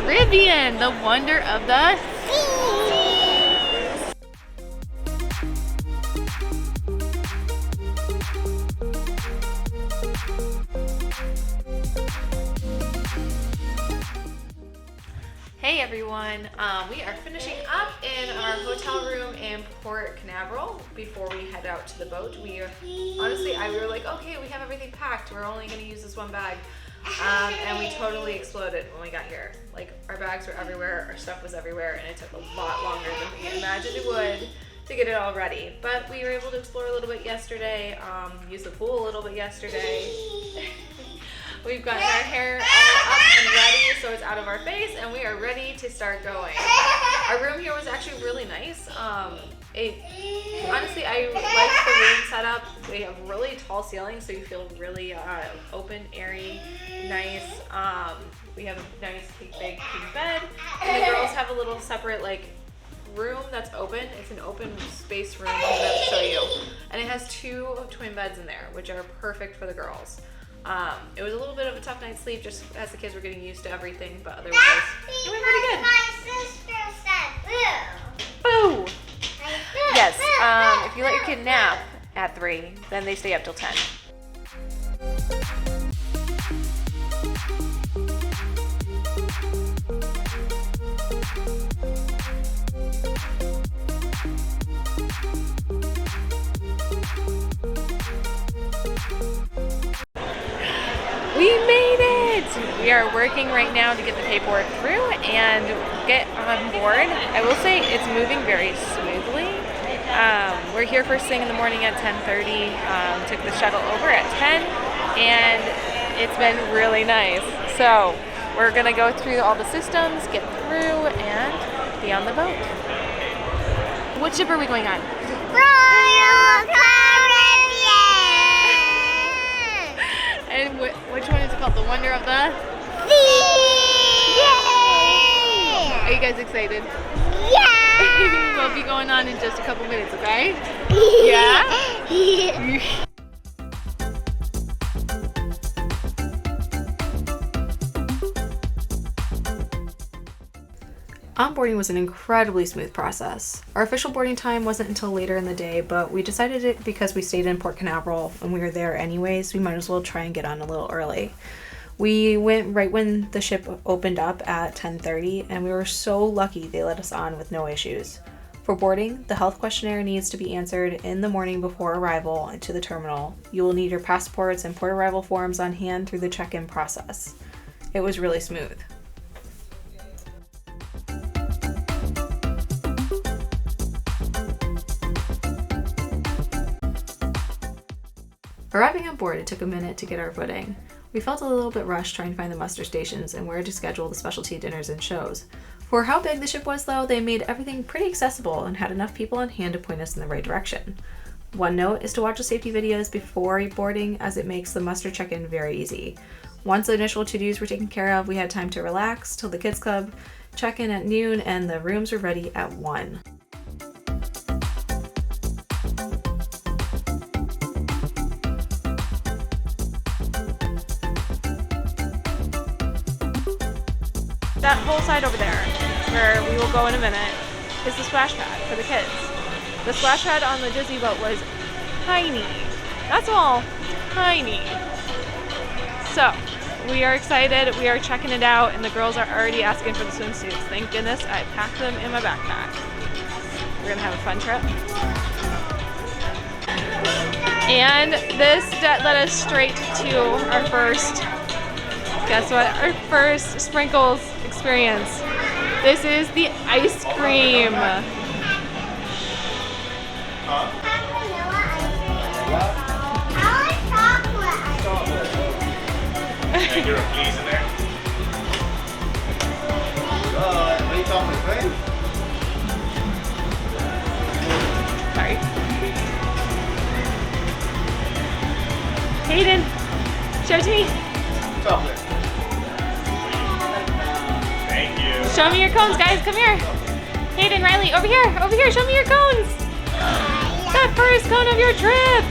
Caribbean, the wonder of the seas. Hey everyone, we are finishing up in our hotel room in Port Canaveral before we head out to the boat. We were like, okay, we have everything packed. We're only going to use this one bag. And we totally exploded when we got here. Like, our bags were everywhere, our stuff was everywhere, and it took a lot longer than we imagined it would to get it all ready. But we were able to explore a little bit yesterday, use the pool a little bit yesterday. We've gotten our hair all up and ready so it's out of our face, and we are ready to start going. Our room here was actually really nice. Honestly, I like the room setup. We have really tall ceilings, so you feel really open, airy, nice. We have a nice big king bed, and the girls have a little separate room that's open. It's an open space room I'm going to show you, and it has 2 twin beds in there, which are perfect for the girls. It was a little bit of a tough night's sleep just as the kids were getting used to everything, but otherwise it went pretty good. My sister said boo. Boo! Yes, if you let your kid nap at 3, then they stay up till 10. We made it! We are working right now to get the paperwork through and get on board. I will say it's moving very smoothly. We're here first thing in the morning at 10:30. Took the shuttle over at 10, and it's been really nice. So we're gonna go through all the systems, get through, and be on the boat. What ship are we going on? Royal Caribbean. And which one is it called? The Wonder of the Sea. Yay! Are you guys excited? Yeah. We'll be going on in just a couple minutes, okay? Yeah. Onboarding was an incredibly smooth process. Our official boarding time wasn't until later in the day, but we decided it because we stayed in Port Canaveral and we were there anyways, we might as well try and get on a little early. We went right when the ship opened up at 10:30, and we were so lucky they let us on with no issues. For boarding, the health questionnaire needs to be answered in the morning before arrival to the terminal. You will need your passports and port arrival forms on hand through the check-in process. It was really smooth. Arriving on board, it took a minute to get our footing. We felt a little bit rushed trying to find the muster stations and where to schedule the specialty dinners and shows. For how big the ship was though, they made everything pretty accessible and had enough people on hand to point us in the right direction. One note is to watch the safety videos before boarding, as it makes the muster check-in very easy. Once the initial to-dos were taken care of, we had time to relax till the kids club check-in at noon, and the rooms were ready at 1. That whole side over there, where we will go in a minute, is the splash pad for the kids. The splash pad on the Disney boat was tiny. That's all, tiny. So, we are excited, we are checking it out, and the girls are already asking for the swimsuits. Thank goodness I packed them in my backpack. We're gonna have a fun trip. And this led us straight to our first, guess what? Our first sprinkles experience. This is the ice cream. And you're a piece in there. What are you talking about? Sorry. Hayden, show it to me. Chocolate. Thank you. Show me your cones, guys. Come here. Hayden, Riley, over here. Over here. Show me your cones. That first cone of your trip.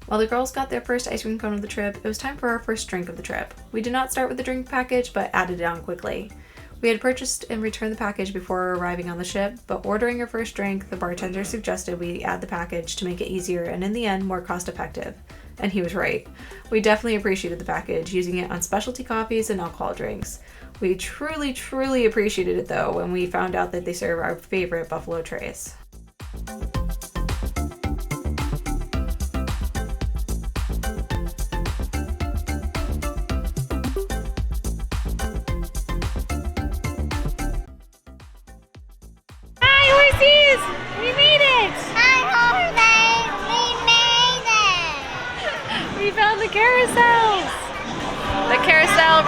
While the girls got their first ice cream cone of the trip, it was time for our first drink of the trip. We did not start with the drink package, but added it on quickly. We had purchased and returned the package before arriving on the ship, but ordering our first drink, the bartender suggested we add the package to make it easier and in the end more cost effective. And he was right. We definitely appreciated the package, using it on specialty coffees and alcohol drinks. We truly appreciated it though when we found out that they serve our favorite buffalo trays. We made it! Hi, Jose! We made it! We found the carousels! The carousel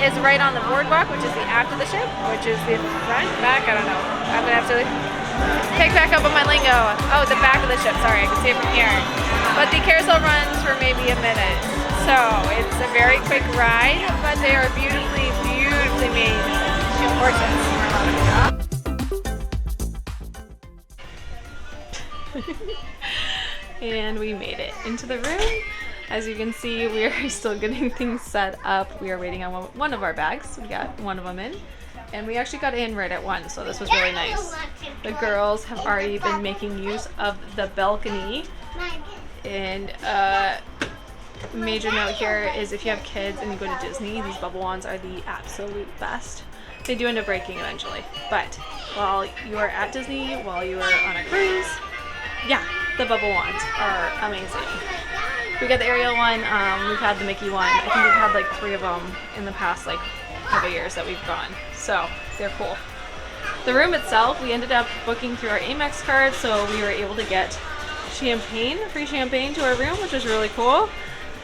is right on the boardwalk, which is the aft of the ship, which is the front, back, I don't know. I'm gonna have to pick back up on my lingo. Oh, the back of the ship, sorry, I can see it from here. But the carousel runs for maybe a minute. So it's a very quick ride, but they are beautifully made horses. And we made it into the room. As you can see, we are still getting things set up. We are waiting on one of our bags. We got one of them in, and we actually got in right at 1, so this was really nice. The girls have already been making use of the balcony, and major note here is if you have kids and you go to Disney, these bubble wands are the absolute best. They do end up breaking eventually, but while you are at Disney, while you are on a cruise, yeah, the bubble wands are amazing. We got the Ariel one, we've had the Mickey one. I think we've had like 3 of them in the past like couple years that we've gone, so they're cool. The room itself, we ended up booking through our Amex card, so we were able to get free champagne to our room, which was really cool.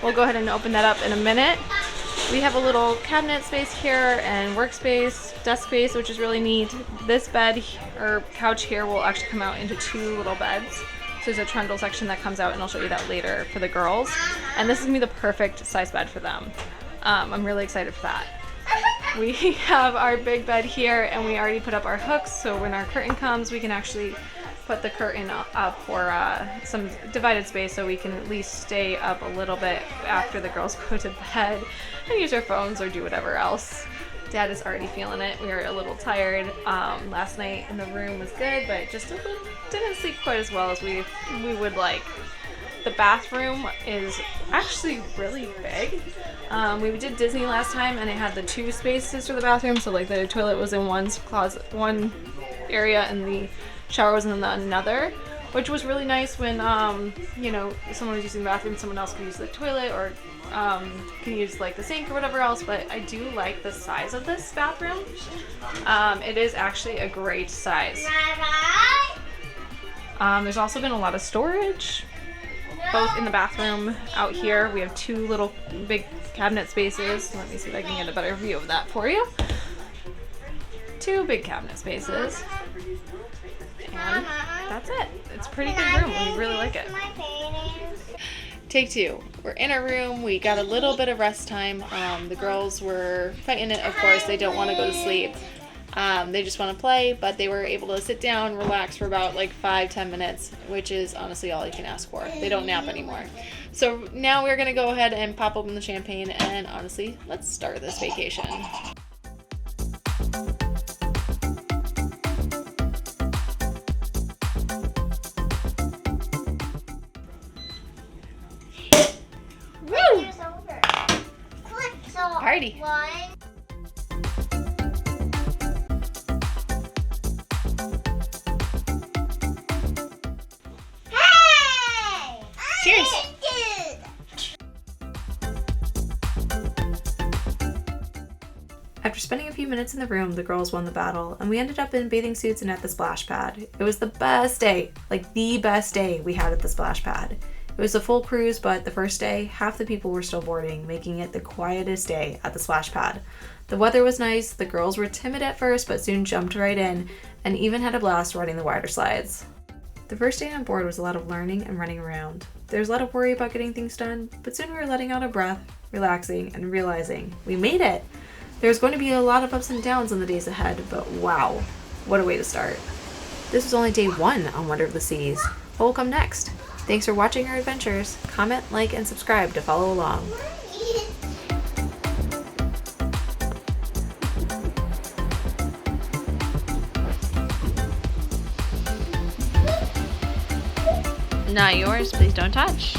We'll go ahead and open that up in a minute. We have a little cabinet space here and workspace, desk space, which is really neat. This bed or couch here will actually come out into 2 little beds. So there's a trundle section that comes out, and I'll show you that later for the girls. And this is gonna be the perfect size bed for them. I'm really excited for that. We have our big bed here, and we already put up our hooks, so when our curtain comes, we can actually put the curtain up for some divided space, so we can at least stay up a little bit after the girls go to bed and use our phones or do whatever else. Dad is already feeling it. We were a little tired last night, and the room was good, but just didn't sleep quite as well as we would like. The bathroom is actually really big. We did Disney last time, and it had the 2 spaces for the bathroom, so like the toilet was in one area, and the shower was in another, which was really nice when you know, someone was using the bathroom, someone else could use the toilet, or can use like the sink or whatever else. But I do like the size of this bathroom. It is actually a great size. There's also been a lot of storage, both in the bathroom. Out here we have 2 little big cabinet spaces. Let me see if I can get a better view of that for you. 2 big cabinet spaces, and that's it. It's a pretty good room. We really like it. Take 2. We're in our room. We got a little bit of rest time. The girls were fighting it, of course. They don't want to go to sleep. They just want to play, but they were able to sit down, relax for about like 5-10 minutes, which is honestly all you can ask for. They don't nap anymore. So now we're going to go ahead and pop open the champagne, and honestly, let's start this vacation. Woo! Party. Cheers! After spending a few minutes in the room, the girls won the battle, and we ended up in bathing suits and at the splash pad. It was the best day, like the best day we had at the splash pad. It was a full cruise, but the first day, half the people were still boarding, making it the quietest day at the splash pad. The weather was nice, the girls were timid at first, but soon jumped right in, and even had a blast riding the wider slides. The first day on board was a lot of learning and running around. There was a lot of worry about getting things done, but soon we were letting out a breath, relaxing, and realizing we made it. There's going to be a lot of ups and downs in the days ahead, but wow, what a way to start. This was only day 1 on Wonder of the Seas. What will come next? Thanks for watching our adventures. Comment, like, and subscribe to follow along. Not yours, please don't touch.